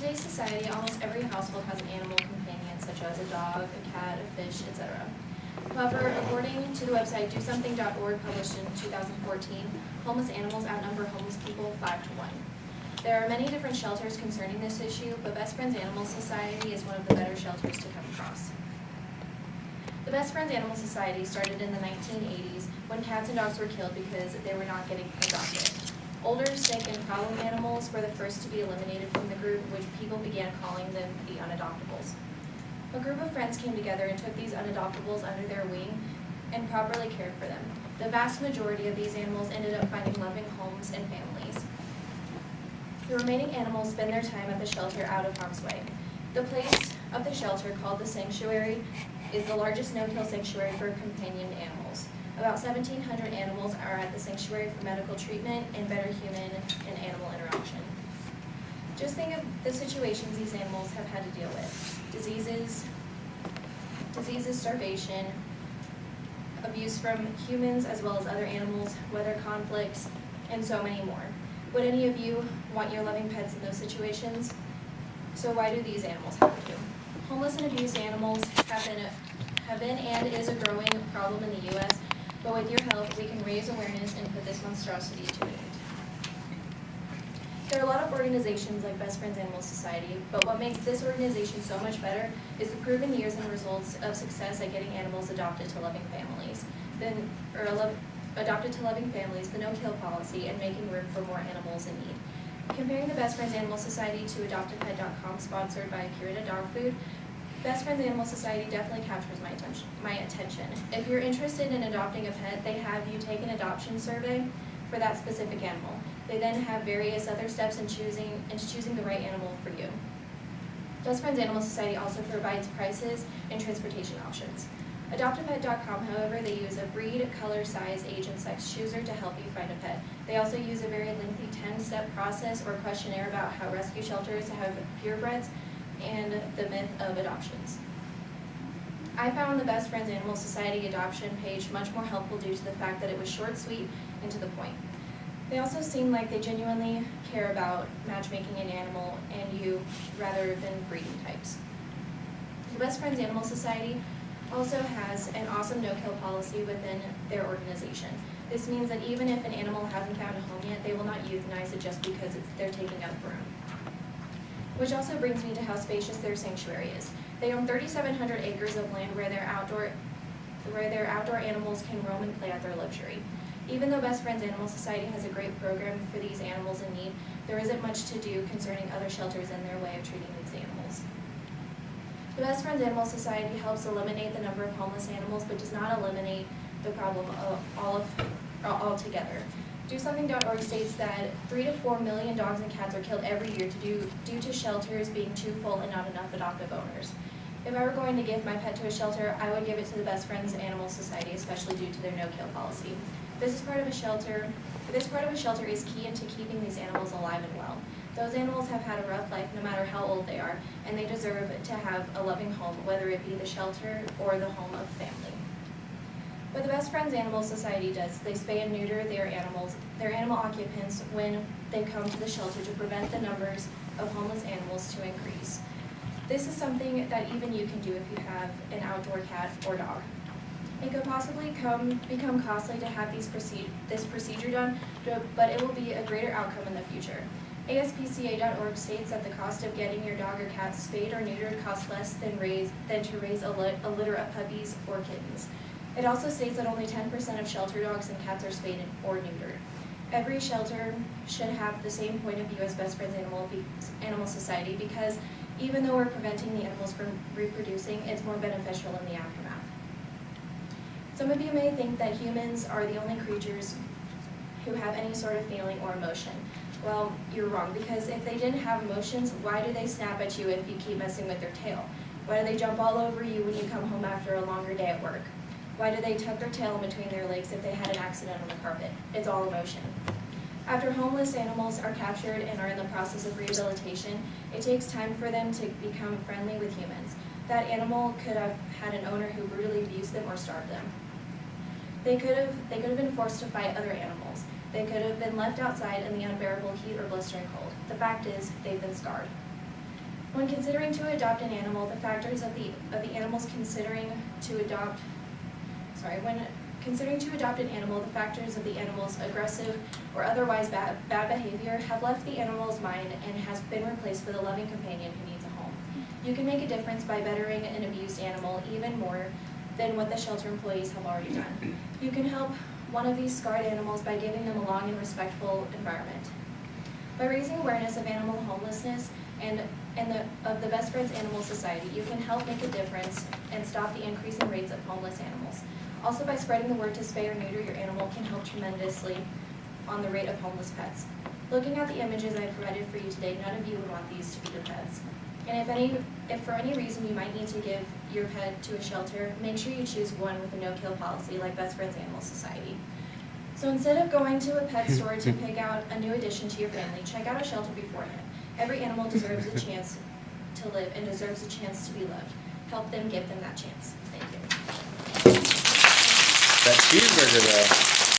today's society, almost every household has an animal companion, such as a dog, a cat, a fish, etc. However, according to the website DoSomething.org, published in 2014, homeless animals outnumber homeless people 5 to 1. There are many different shelters concerning this issue, but Best Friends Animal Society is one of the better shelters to come across. The Best Friends Animal Society started in the 1980s when cats and dogs were killed because they were not getting adopted. Older, sick, and problem animals were the first to be eliminated from the group, which people began calling them the unadoptables. A group of friends came together and took these unadoptables under their wing and properly cared for them. The vast majority of these animals ended up finding loving homes and families. The remaining animals spend their time at the shelter out of harm's way. The place of the shelter, called the Sanctuary, is the largest no-kill sanctuary for companion animals. About 1,700 animals are at the sanctuary for medical treatment and better human and animal interaction. Just think of the situations these animals have had to deal with. Diseases, starvation, abuse from humans as well as other animals, weather conflicts, and so many more. Would any of you want your loving pets in those situations? So why do these animals have to? Homeless and abused animals have been and is a growing problem in the U.S., but with your help, we can raise awareness and put this monstrosity to an end. There are a lot of organizations like Best Friends Animal Society, but what makes this organization so much better is the proven years and results of success at getting animals adopted to loving families, the no-kill policy, and making room for more animals in need. Comparing the Best Friends Animal Society to AdoptAPet.com, sponsored by Purina Dog Food, Best Friends Animal Society definitely captures my attention. If you're interested in adopting a pet, they have you take an adoption survey for that specific animal. They then have various other steps in choosing the right animal for you. Best Friends Animal Society also provides prices and transportation options. AdoptAPet.com, however, they use a breed, color, size, age, and sex chooser to help you find a pet. They also use a very lengthy 10-step process or questionnaire about how rescue shelters have purebreds and the myth of adoptions. I found the Best Friends Animal Society adoption page much more helpful due to the fact that it was short, sweet, and to the point. They also seem like they genuinely care about matchmaking an animal and you rather than breeding types. The Best Friends Animal Society also has an awesome no-kill policy within their organization. This means that even if an animal hasn't found a home yet, they will not euthanize it just because they're taking up room. Which also brings me to how spacious their sanctuary is. They own 3,700 acres of land where their outdoor animals can roam and play at their luxury. Even though Best Friends Animal Society has a great program for these animals in need, there isn't much to do concerning other shelters and their way of treating these animals. The Best Friends Animal Society helps eliminate the number of homeless animals, but does not eliminate the problem altogether. DoSomething.org states that 3 to 4 million dogs and cats are killed every year due to shelters being too full and not enough adoptive owners. If I were going to give my pet to a shelter, I would give it to the Best Friends Animal Society, especially due to their no-kill policy. This part of a shelter is key into keeping these animals alive and well. Those animals have had a rough life no matter how old they are, and they deserve to have a loving home, whether it be the shelter or the home of the family. What the Best Friends Animal Society does, they spay and neuter their animal occupants when they come to the shelter to prevent the numbers of homeless animals to increase. This is something that even you can do if you have an outdoor cat or dog. It could possibly become costly to have this procedure done, but it will be a greater outcome in the future. ASPCA.org states that the cost of getting your dog or cat spayed or neutered costs less than to raise a litter of puppies or kittens. It also states that only 10% of shelter dogs and cats are spayed or neutered. Every shelter should have the same point of view as Best Friends Animal Society, because even though we're preventing the animals from reproducing, it's more beneficial in the aftermath. Some of you may think that humans are the only creatures who have any sort of feeling or emotion. Well, you're wrong, because if they didn't have emotions, why do they snap at you if you keep messing with their tail? Why do they jump all over you when you come home after a longer day at work? Why do they tuck their tail in between their legs if they had an accident on the carpet? It's all emotion. After homeless animals are captured and are in the process of rehabilitation, it takes time for them to become friendly with humans. That animal could have had an owner who brutally abused them or starved them. They could have been forced to fight other animals. They could have been left outside in the unbearable heat or blistering cold. The fact is, they've been scarred. When considering to adopt an animal, the factors of the animals when considering to adopt an animal, the factors of the animal's aggressive or otherwise bad behavior have left the animal's mind and has been replaced with a loving companion who needs a home. You can make a difference by bettering an abused animal even more than what the shelter employees have already done. You can help one of these scarred animals by giving them a long and respectful environment. By raising awareness of animal homelessness and of the Best Friends Animal Society, you can help make a difference and stop the increasing rates of homeless animals. Also, by spreading the word to spay or neuter your animal can help tremendously on the rate of homeless pets. Looking at the images I provided for you today, none of you would want these to be your pets. And if for any reason you might need to give your pet to a shelter, make sure you choose one with a no-kill policy like Best Friends Animal Society. So instead of going to a pet store to pick out a new addition to your family, check out a shelter beforehand. Every animal deserves a chance to live and deserves a chance to be loved. Help them, give them that chance. Thank you. That cheeseburger though.